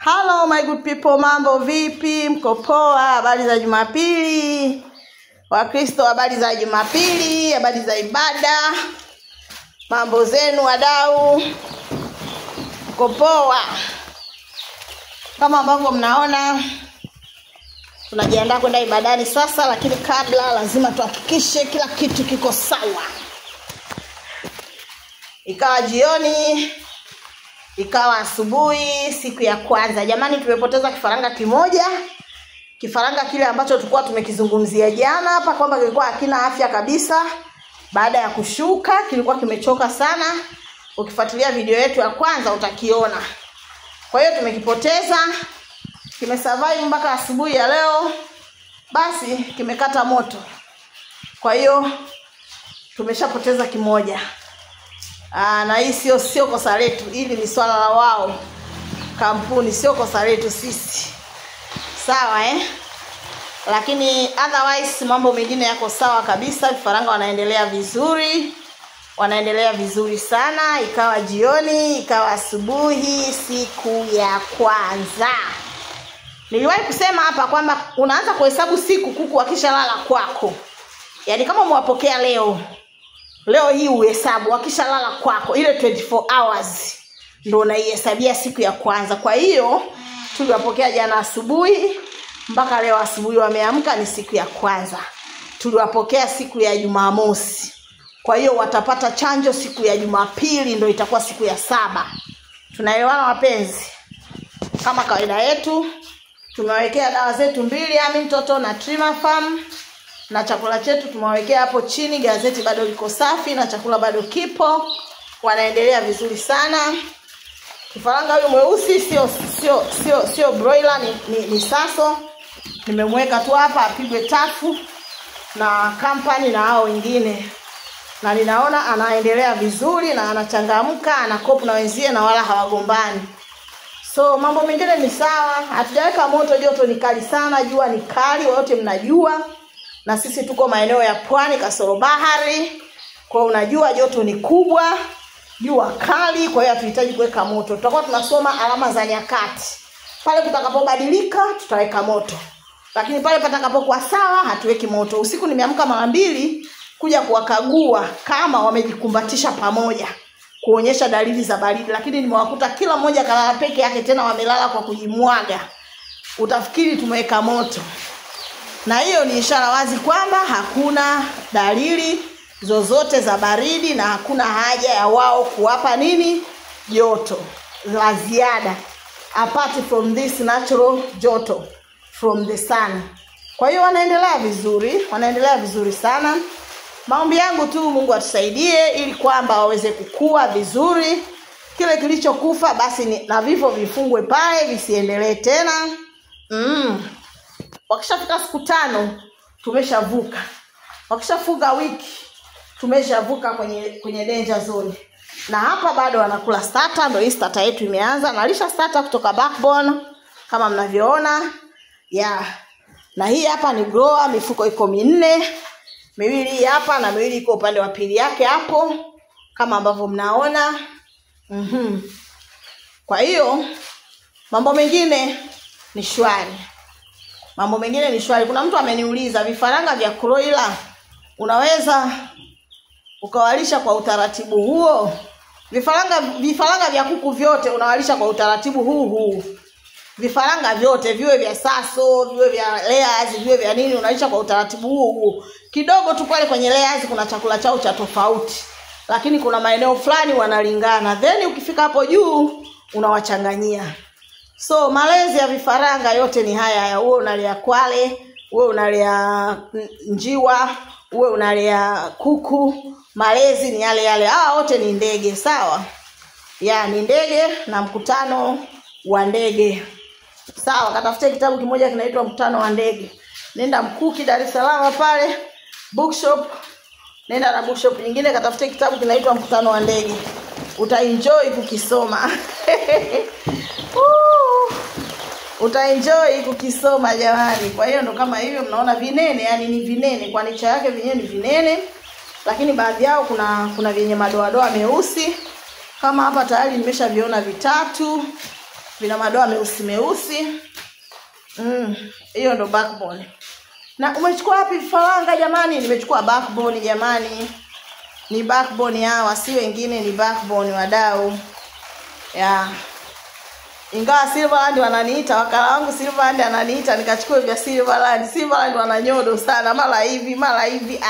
Hello my good people, mambo vipi? Mko poa? Habari za Jumapili. Wakristo, habari za Jumapili, habari za ibada. Mambo zenu wadau? Mko poa? Kama ambavyo mnaona tunajiandaa kwenda ibadani sasa, lakini kabla lazima tuhakikishe kila kitu kiko sawa. Ikawa jioni, ikawa asubuhi, siku ya kwanza. Jamani, tumepoteza kifaranga kimoja. Kifaranga kile ambacho tulikuwa tumekizungumzia jana hapa kwamba kilikuwa hakina afya kabisa. Baada ya kushuka, kilikuwa kimechoka sana. Ukifuatilia video yetu ya kwanza utakiona. Kwa hiyo tumekipoteza. Kimesurvive mpaka asubuhi ya leo. Basi kimekata moto. Kwa hiyo tumeshapoteza kimoja. Na hii sio kosa letu, hili ni swala la wao kampuni, sio kosa letu sisi. Sawa Lakini otherwise mambo mengine yako sawa kabisa. Vifaranga wanaendelea vizuri sana. Ikawa jioni, ikawa asubuhi, siku ya kwanza. Niliwahi kusema hapa kwamba unaanza kuhesabu siku kuku akishalala kwako. Yaani kama umewapokea leo hii uhesabu wakishalala kwako, ile 24 hours ndio unaihesabia siku ya kwanza. Kwa hiyo tuliwapokea jana asubuhi mpaka leo asubuhi wameamka, ni siku ya kwanza. Tuliwapokea siku ya Jumamosi. Kwa hiyo watapata chanjo siku ya Jumapili, ndio itakuwa siku ya 7. Tunaelewana wapenzi? Kama kawaida yetu tumewekea dawa zetu 2, Amintoto na Trimafam. Na chakula chetu tumewekea hapo chini. Gazeti bado liko safi na chakula bado kipo. Wanaendelea vizuri sana. Kifaranga huyu mweusi sio broiler, ni saso. Nimemweka tu hapa apigwe tafu na company na hao wengine. Na ninaona anaendelea vizuri na anachangamka, anakopu na wenzie na wala hawagombani. So mambo mengine ni sawa. Hatujaweka moto, joto ni kali sana, jua ni kali, wote mnajua. Na sisi tuko maeneo ya pwani kasoro bahari. Kwa unajua joto ni kubwa, jua kali, kwa hiyo hatuhitaji kuweka moto. Tutakuwa tunasoma alama za nyakati. Pale kutakapobadilika tutaweka moto. Lakini pale patakapokuwa sawa hatuweki moto. Usiku nimeamka mara 2 kuja kuwakagua kama wamejikumbatisha pamoja, kuonyesha dalili za baridi, lakini nimewakuta kila mmoja kalala peke yake, tena wamelala kwa kujimwaga. Utafikiri tumeweka moto. Na hiyo ni ishara wazi kwamba hakuna dalili zozote za baridi na hakuna haja ya wao kuwapa joto la ziada apart from this natural joto from the sun. Kwa hiyo wanaendelea vizuri sana. Maombi yangu tu Mungu atusaidie ili kwamba waweze kukua vizuri. Kile kilichokufa basi na vifo vifungwe pale, visiendelee tena. Wakishafika siku 5 tumeshavuka. Wakishafunga wiki tumeshavuka kwenye danger zone. Na hapa bado wanakula starter, ndio hii starter yetu imeanza. Nalisha starter kutoka backbone kama mnavyoona. Na hii hapa ni grower, mifuko iko 4. Miwili hapa na miwili iko upande wa pili yake hapo kama ambavyo mnaona. Kwa hiyo mambo mengine ni shwari. Kuna mtu ameniuliza vifaranga vya broiler unaweza ukawalisha kwa utaratibu huo? Vifaranga vya kuku vyote unawalisha kwa utaratibu huu. Vifaranga vyote, viwe vya saso, viwe vya layers, viwe vya nini, unalisha kwa utaratibu huu. Kidogo tu pale kwenye layers kuna chakula chao cha tofauti. Lakini kuna maeneo fulani wanalingana. Then ukifika hapo juu unawachanganyia. So malezi ya vifaranga yote ni haya. Uwe unalea kwale, uwe unalea njiwa, uwe unalea kuku, malezi ni yale. Wote ni ndege, sawa? Ni ndege na mkutano wa ndege. Sawa, katafute kitabu kimoja kinaitwa Mkutano wa Ndege. Nenda Mkuki Dar es Salaam pale bookshop. Nenda na bookshop nyingine katafute kitabu kinaitwa Mkutano wa Ndege. Utaenjoy kukisoma. Utaenjoy kukisoma jamani. Kwa hiyo ndo kama hivyo mnaona vinene, ni vinene, kwa nicha yake vyenyewe ni vinene. Lakini baadhi yao kuna vyenye madoadoa meusi. Kama hapa tayari nimeshaviona 3. vina madoa meusi. Hiyo ndo backbone. Na umechukua wapi vifaranga jamani? Nimechukua backbone jamani. Ni backbone hawa, si wengine, ni backbone wadau. Ingawa Silverland wananiita, wakala wangu Silverland ananiita nikachukua vya Silverland. Silverland wananyodo sana, mara hivi.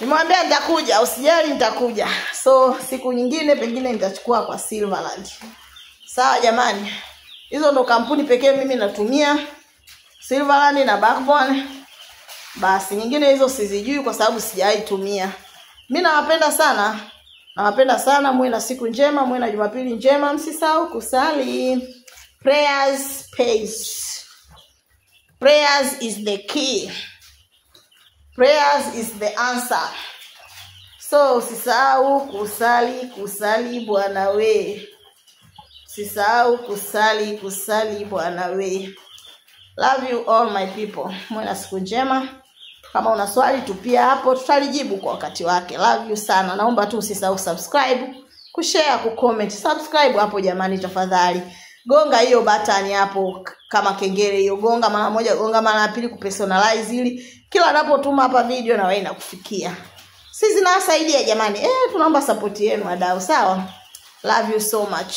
Nimwambia nitakuja, usijali nitakuja. So siku nyingine pengine nitachukua kwa Silverland. Sawa jamani. Hizo ndo kampuni pekee mimi natumia, Silverland na backbone. Basi nyingine hizo sizijui kwa sababu sijaitumia. Mimi nawapenda sana. Muwe na siku njema, muwe na Jumapili njema. Msisahau kusali. Prayers pays. Prayers is the key. Prayers is the answer. So usisahau kusali bwana we. Usisahau kusali bwana we. Love you all my people. Muwe na siku njema. Kama una swali tupia hapo, tutalijibu kwa wakati wake. Love you sana. Naomba tu usisahau subscribe, kushare, kucomment. Subscribe hapo jamani tafadhali. Gonga hiyo button hapo kama kengele hiyo. Gonga mara moja, gonga mara pili kupersonalize ili kila ninapotuma hapa video na wewe inakufikia. Sisi zinasaidia jamani. Tunaomba support yenu wadau, sawa? Love you so much.